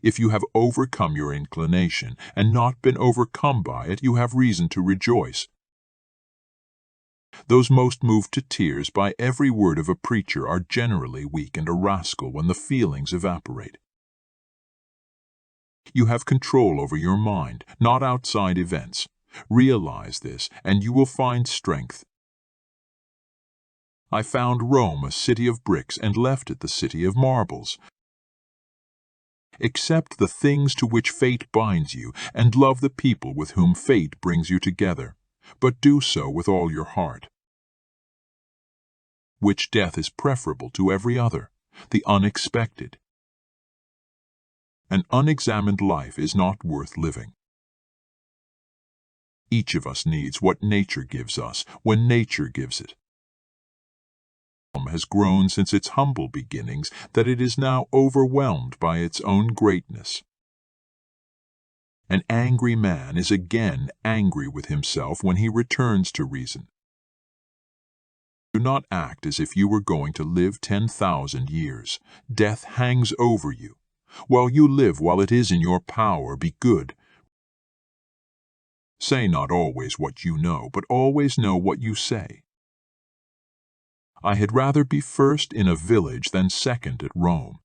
If you have overcome your inclination and not been overcome by it, you have reason to rejoice. Those most moved to tears by every word of a preacher are generally weak and a rascal when the feelings evaporate. You have control over your mind, not outside events. Realize this, and you will find strength. I found Rome a city of bricks and left it the city of marbles. Accept the things to which fate binds you, and love the people with whom fate brings you together, but do so with all your heart. Which death is preferable to every other? The unexpected. An unexamined life is not worth living. Each of us needs what nature gives us, when nature gives it. Has grown since its humble beginnings that it is now overwhelmed by its own greatness. An angry man is again angry with himself when he returns to reason. Do not act as if you were going to live 10,000 years. Death hangs over you. While you live, while it is in your power, be good. Say not always what you know, but always know what you say. I had rather be first in a village than second at Rome.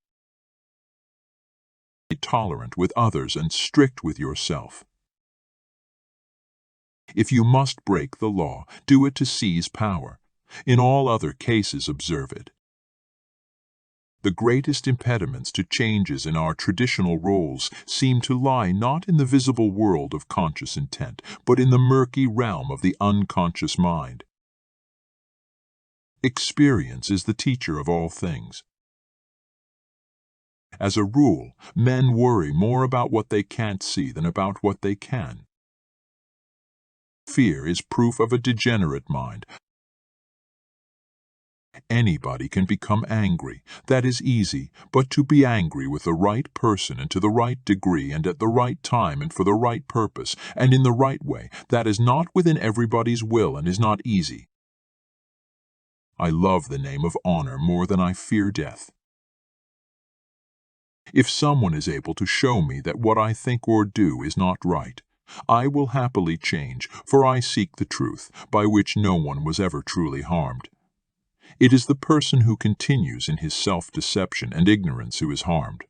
Be tolerant with others and strict with yourself. If you must break the law, do it to seize power. In all other cases, observe it. The greatest impediments to changes in our traditional roles seem to lie not in the visible world of conscious intent, but in the murky realm of the unconscious mind. Experience is the teacher of all things. As a rule, men worry more about what they can't see than about what they can. Fear is proof of a degenerate mind. Anybody can become angry. That is easy, but to be angry with the right person and to the right degree and at the right time and for the right purpose and in the right way, that is not within everybody's will and is not easy. I love the name of honor more than I fear death. If someone is able to show me that what I think or do is not right, I will happily change, for I seek the truth, by which no one was ever truly harmed. It is the person who continues in his self-deception and ignorance who is harmed.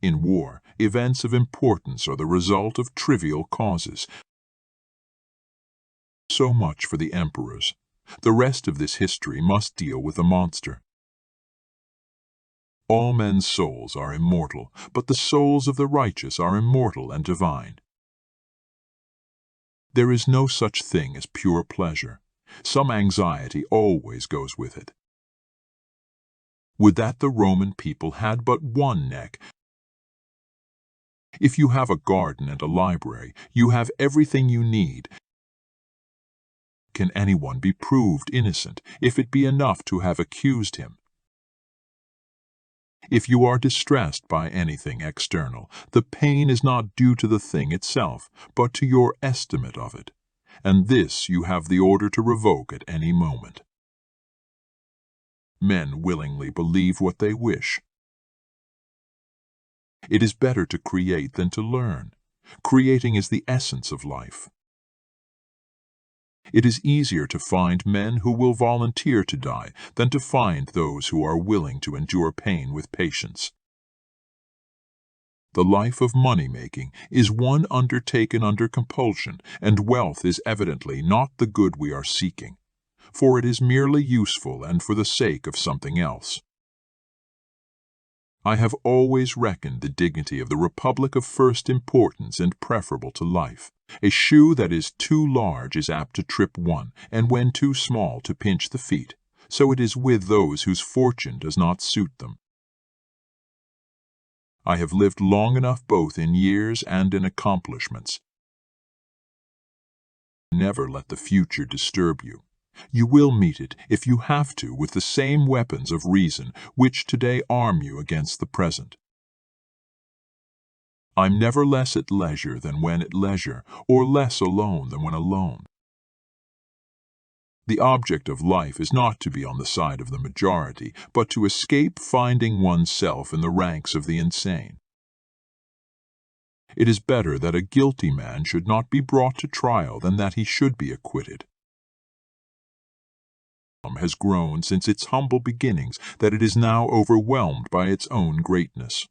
In war, events of importance are the result of trivial causes. So much for the emperors. The rest of this history must deal with the monster. All men's souls are immortal, but the souls of the righteous are immortal and divine. There is no such thing as pure pleasure. Some anxiety always goes with it. Would that the Roman people had but one neck. If you have a garden and a library, you have everything you need. Can anyone be proved innocent if it be enough to have accused him? If you are distressed by anything external, the pain is not due to the thing itself, but to your estimate of it, and this you have the order to revoke at any moment. Men willingly believe what they wish. It is better to create than to learn. Creating is the essence of life. It is easier to find men who will volunteer to die than to find those who are willing to endure pain with patience. The life of money-making is one undertaken under compulsion, and wealth is evidently not the good we are seeking, for it is merely useful and for the sake of something else. I have always reckoned the dignity of the republic of first importance and preferable to life. A shoe that is too large is apt to trip one, and when too small to pinch the feet. So it is with those whose fortune does not suit them. I have lived long enough both in years and in accomplishments. Never let the future disturb you. You will meet it, if you have to, with the same weapons of reason which today arm you against the present. I'm never less at leisure than when at leisure, or less alone than when alone. The object of life is not to be on the side of the majority, but to escape finding oneself in the ranks of the insane. It is better that a guilty man should not be brought to trial than that he should be acquitted. Has grown since its humble beginnings that it is now overwhelmed by its own greatness.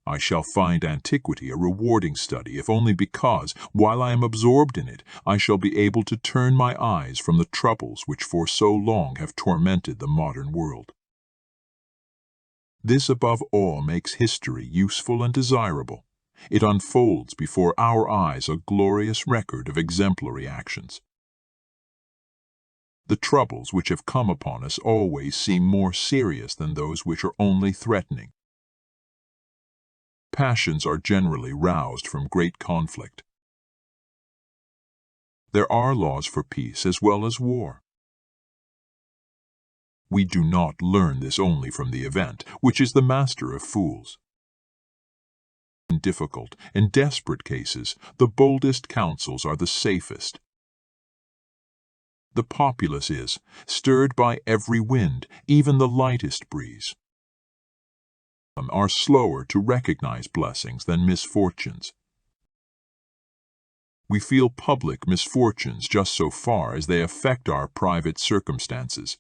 I shall find antiquity a rewarding study, if only because, while I am absorbed in it, I shall be able to turn my eyes from the troubles which for so long have tormented the modern world. This above all makes history useful and desirable. It unfolds before our eyes a glorious record of exemplary actions. The troubles which have come upon us always seem more serious than those which are only threatening. Passions are generally roused from great conflict. There are laws for peace as well as war. We do not learn this only from the event, which is the master of fools. In difficult and desperate cases, the boldest counsels are the safest. The populace is stirred by every wind, even the lightest breeze. Some are slower to recognize blessings than misfortunes. We feel public misfortunes just so far as they affect our private circumstances.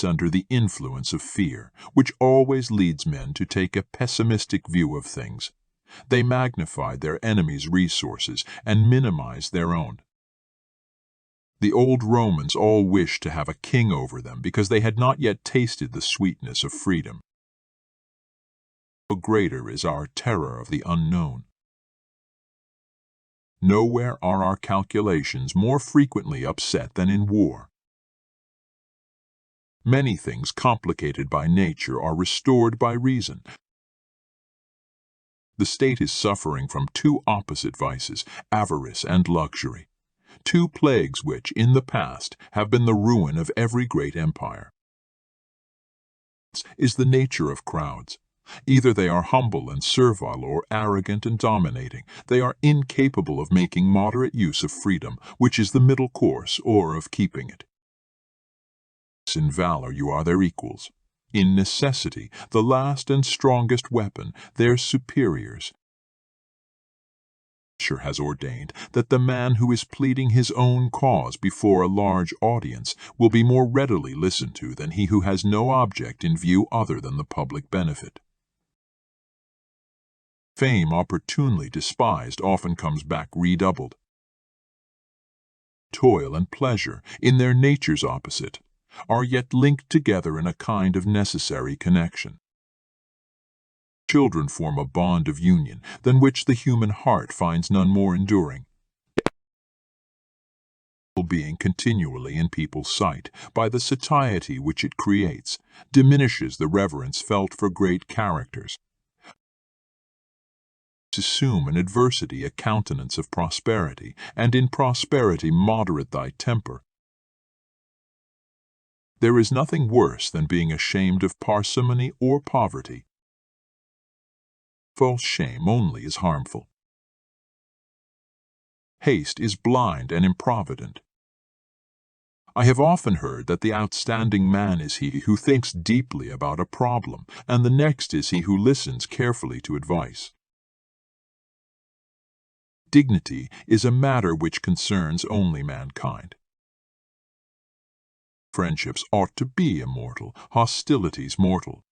Under the influence of fear, which always leads men to take a pessimistic view of things, they magnify their enemies' resources and minimize their own. The old Romans all wished to have a king over them because they had not yet tasted the sweetness of freedom. Greater is our terror of the unknown. Nowhere are our calculations more frequently upset than in war. Many things complicated by nature are restored by reason. The state is suffering from two opposite vices, avarice and luxury, two plagues which, in the past, have been the ruin of every great empire. Is the nature of crowds. Either they are humble and servile or arrogant and dominating. They are incapable of making moderate use of freedom, which is the middle course, or of keeping it. In valor you are their equals. In necessity, the last and strongest weapon, their superiors. Nature has ordained that the man who is pleading his own cause before a large audience will be more readily listened to than he who has no object in view other than the public benefit. Fame opportunely despised often comes back redoubled. Toil and pleasure, in their natures opposite, are yet linked together in a kind of necessary connection. Children form a bond of union than which the human heart finds none more enduring. Being continually in people's sight, by the satiety which it creates, diminishes the reverence felt for great characters. Assume in adversity a countenance of prosperity, and in prosperity moderate thy temper. There is nothing worse than being ashamed of parsimony or poverty. False shame only is harmful. Haste is blind and improvident. I have often heard that the outstanding man is he who thinks deeply about a problem, and the next is he who listens carefully to advice. Dignity is a matter which concerns only mankind. Friendships ought to be immortal, hostilities mortal.